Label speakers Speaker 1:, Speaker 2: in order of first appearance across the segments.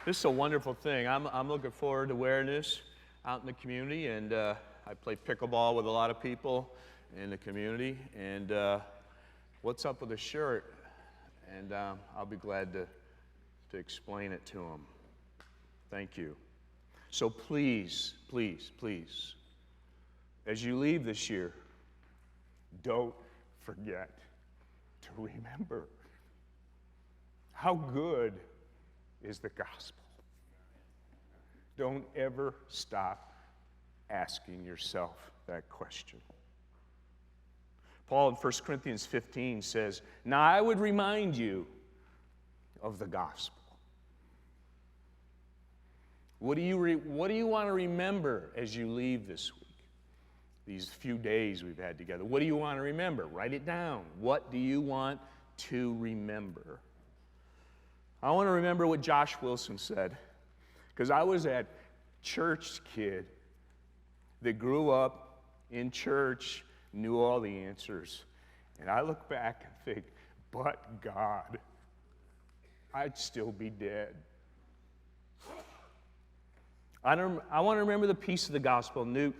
Speaker 1: This is a wonderful thing. I'm looking forward to wearing this out in the community, and I play pickleball with a lot of people in the community. And what's up with the shirt? And I'll be glad to explain it to them. Thank you. So please, please, please, as you leave this year, don't forget to remember how good is the gospel. Don't ever stop asking yourself that question. Paul in 1 Corinthians 15 says, "Now I would remind you of the gospel." What do you want to remember as you leave this week? These few days we've had together. What do you want to remember? Write it down. What do you want to remember? I want to remember what Josh Wilson said, because I was that church kid that grew up in church, knew all the answers. And I look back and think, but God, I'd still be dead. I want to remember the peace of the gospel. Newt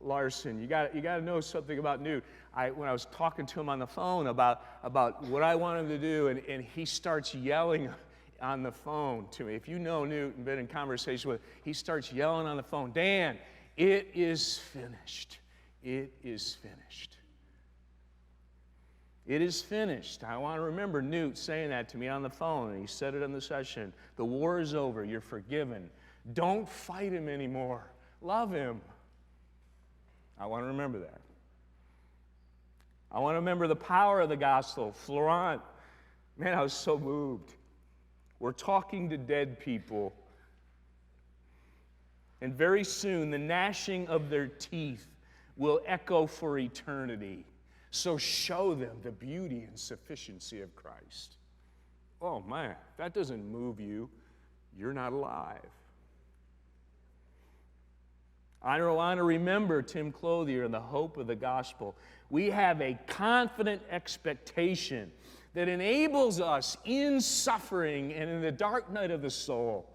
Speaker 1: Larson, you got to know something about Newt. When I was talking to him on the phone about what I want him to do, and he starts yelling on the phone to me. If you know Newt and been in conversation with him, he starts yelling on the phone, "Dan, it is finished. It is finished. It is finished." I want to remember Newt saying that to me on the phone, and he said it in the session. The war is over. You're forgiven. Don't fight him anymore. Love him. I want to remember that. I want to remember the power of the gospel. Florent, man, I was so moved. We're talking to dead people. And very soon, the gnashing of their teeth will echo for eternity. So show them the beauty and sufficiency of Christ. Oh, man, if that doesn't move you, you're not alive. I want to remember Tim Clothier and the hope of the gospel. We have a confident expectation that enables us in suffering and in the dark night of the soul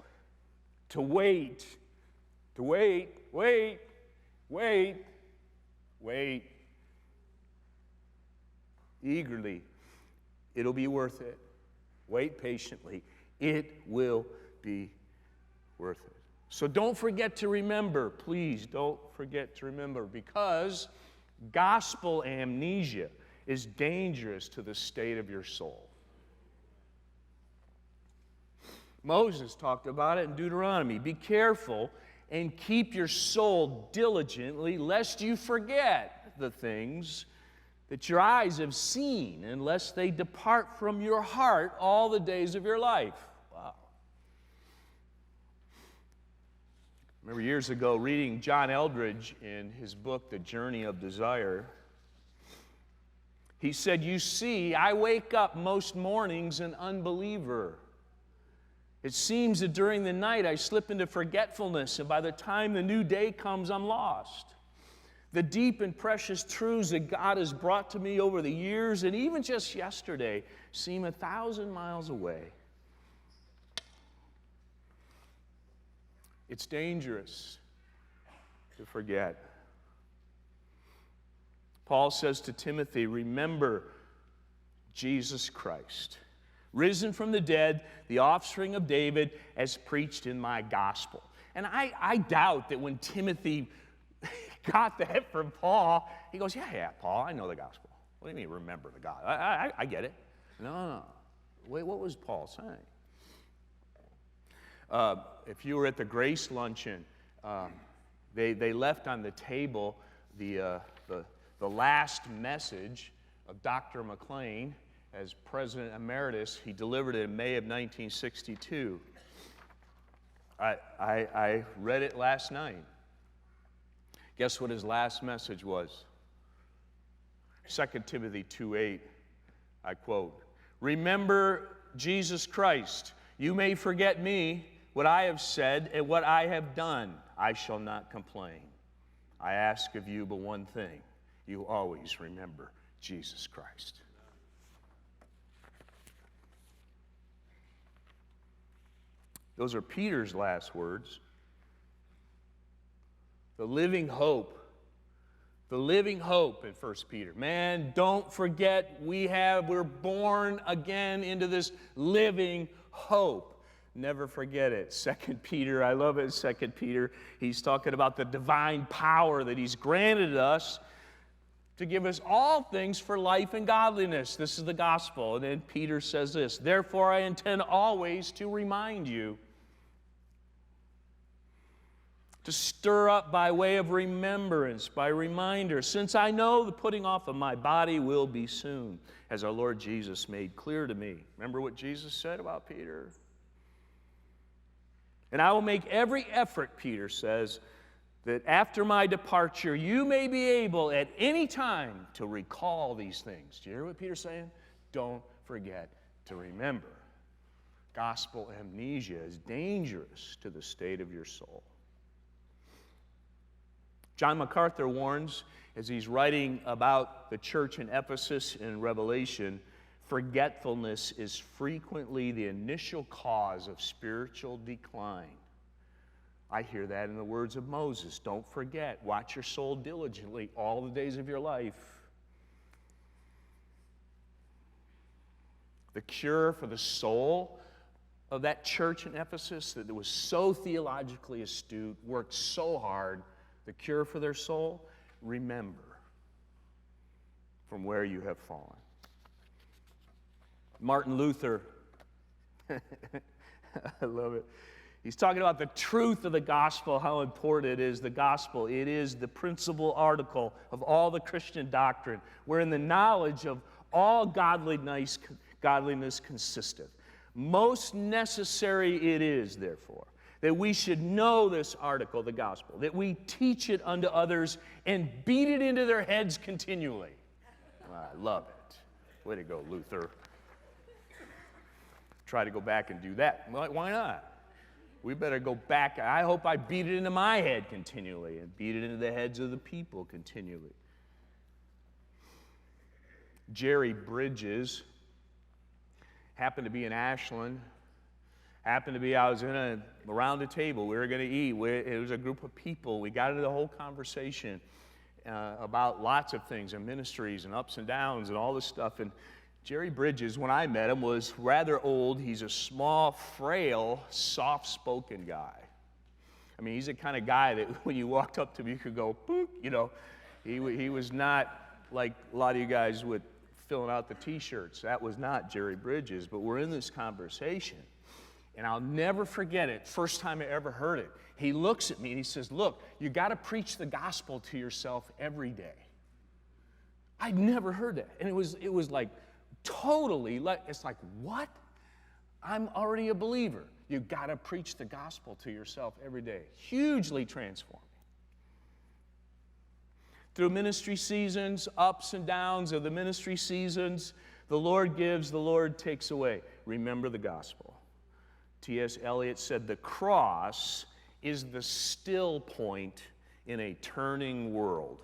Speaker 1: to wait eagerly. It'll be worth it. Wait patiently. It will be worth it. So don't forget to remember, please don't forget to remember, because gospel amnesia is dangerous to the state of your soul. Moses talked about it in Deuteronomy. Be careful and keep your soul diligently, lest you forget the things that your eyes have seen, and lest they depart from your heart all the days of your life. Wow. I remember years ago reading John Eldredge in his book, The Journey of Desire. He said, "You see, I wake up most mornings an unbeliever. It seems that during the night I slip into forgetfulness, and by the time the new day comes, I'm lost. The deep and precious truths that God has brought to me over the years, and even just yesterday, seem 1,000 miles away." It's dangerous to forget. Paul says to Timothy, remember Jesus Christ, risen from the dead, the offspring of David, as preached in my gospel. And I doubt that when Timothy got that from Paul, he goes, yeah, Paul, I know the gospel. What do you mean, remember the gospel? I get it. No. Wait, what was Paul saying? If you were at the Grace luncheon, they left on the table the last message of Dr. McLean as President Emeritus. He delivered it in May of 1962. I read it last night. Guess what his last message was? 2 Timothy 2:8, I quote, "Remember Jesus Christ. You may forget me, what I have said and what I have done. I shall not complain. I ask of you but one thing. You always remember Jesus Christ." Those are Peter's last words. The living hope. The living hope in 1 Peter. Man, don't forget we're born again into this living hope. Never forget it. 2 Peter, I love it, 2 Peter. He's talking about the divine power that he's granted us to give us all things for life and godliness. This is the gospel. And then Peter says this, therefore I intend always to remind you, to stir up by way of remembrance, by reminder, since I know the putting off of my body will be soon, as our Lord Jesus made clear to me. Remember what Jesus said about Peter? And I will make every effort, Peter says, that after my departure, you may be able at any time to recall these things. Do you hear what Peter's saying? Don't forget to remember. Gospel amnesia is dangerous to the state of your soul. John MacArthur warns, as he's writing about the church in Ephesus in Revelation, forgetfulness is frequently the initial cause of spiritual decline. I hear that in the words of Moses. Don't forget, watch your soul diligently all the days of your life. The cure for the soul of that church in Ephesus that was so theologically astute, worked so hard, the cure for their soul, remember from where you have fallen. Martin Luther, I love it. He's talking about the truth of the gospel, how important it is, the gospel. It is the principal article of all the Christian doctrine, wherein the knowledge of all godliness consisteth. Most necessary it is, therefore, that we should know this article, the gospel, that we teach it unto others and beat it into their heads continually. I love it. Way to go, Luther. Try to go back and do that. Why not? We better go back. I hope I beat it into my head continually and beat it into the heads of the people continually. Jerry Bridges happened to be in Ashland. I was around a table. We were going to eat. It was a group of people. We got into the whole conversation about lots of things and ministries and ups and downs and all this stuff. And Jerry Bridges, when I met him, was rather old. He's a small, frail, soft-spoken guy. I mean, he's the kind of guy that when you walked up to him, you could go, boop, you know. He was not like a lot of you guys with filling out the T-shirts. That was not Jerry Bridges. But we're in this conversation. And I'll never forget it, first time I ever heard it. He looks at me and he says, look, you got to preach the gospel to yourself every day. I'd never heard that. And it was like totally, it's like, what? I'm already a believer. You got to preach the gospel to yourself every day. Hugely transforming. Through ministry seasons, ups and downs of the ministry seasons, the Lord gives, the Lord takes away. Remember the gospel. T.S. Eliot said, the cross is the still point in a turning world.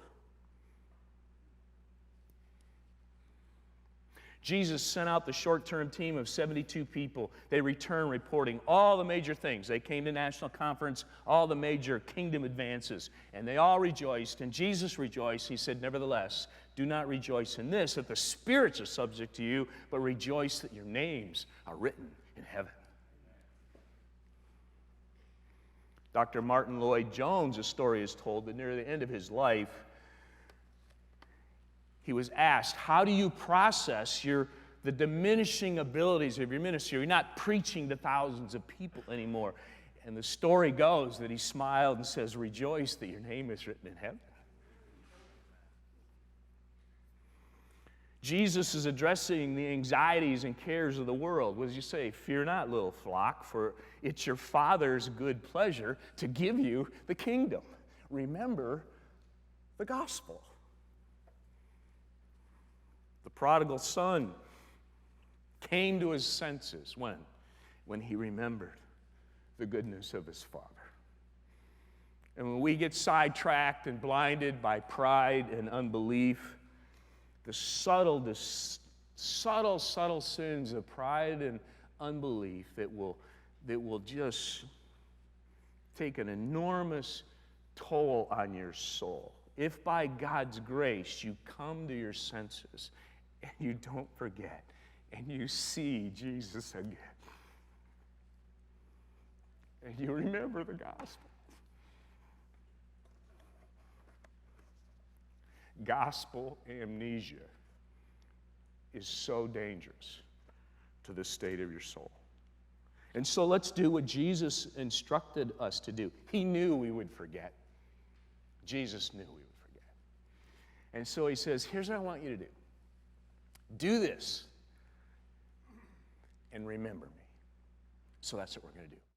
Speaker 1: Jesus sent out the short-term team of 72 people. They returned reporting all the major things. They came to national conference, all the major kingdom advances, and they all rejoiced, and Jesus rejoiced. He said, nevertheless, do not rejoice in this, that the spirits are subject to you, but rejoice that your names are written in heaven. Dr. Martin Lloyd-Jones, a story is told that near the end of his life, he was asked, how do you process the diminishing abilities of your ministry? You're not preaching to thousands of people anymore. And the story goes that he smiled and says, rejoice that your name is written in heaven. Jesus is addressing the anxieties and cares of the world. What does he say? Fear not, little flock, for it's your Father's good pleasure to give you the kingdom. Remember the gospel. The prodigal son came to his senses when? When he remembered the goodness of his Father. And when we get sidetracked and blinded by pride and unbelief, the subtle sins of pride and unbelief that will that will just take an enormous toll on your soul. If by God's grace you come to your senses and you don't forget and you see Jesus again and you remember the gospel. Gospel amnesia is so dangerous to the state of your soul. And so let's do what Jesus instructed us to do. He knew we would forget. Jesus knew we would forget. And so he says, here's what I want you to do. Do this and remember me. So that's what we're going to do.